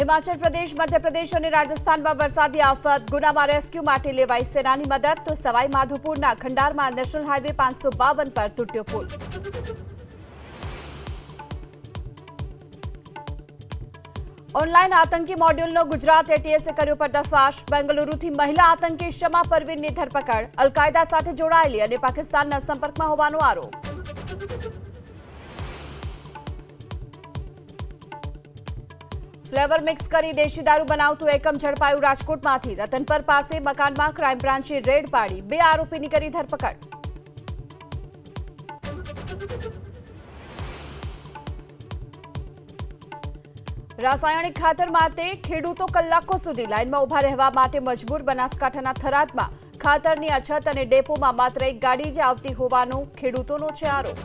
हिमाचल प्रदेश, मध्य प्रदेश और राजस्थान में वरसादी आफत। गुना में रेस्क्यू माटे लेवाई सेनानी मदद। तो सवाई माधोपुरना खंडार में नेशनल हाईवे 552 पर तूट्यो पुल। ऑनलाइन आतंकी मॉड्यूलનો ગુજરાત એટીએસે કર્યો પર્દાફાશ। બેંગલુરુથી મહિલા આતંકી શમા પરવીનની ધરપકડ। અલ-કાયદા સાથે જોડાયેલી અને પાકિસ્તાનના સંપર્કમાં હોવાનો આરોપ। ફ્લેવર મિક્સ કરી દેશી દારૂ બનાવતું એકમ ઝડપાયું રાજકોટમાંથી। રતનપર પાસે મકાનમાં ક્રાઇમ બ્રાન્ચે રેડ પાડી 2 આરોપીની કરી ધરપકડ। રાસાયણિક ખાતર માટે ખેડૂતો કલાકો સુધી લાઇનમાં ઉભા રહેવા માટે મજબૂર। બનાસકાંઠાના થરાદમાં ખાતરની અછત અને ડેપોમાં માત્ર એક ગાડી જ આવતી હોવાનો ખેડૂતોનો છે આરોપ।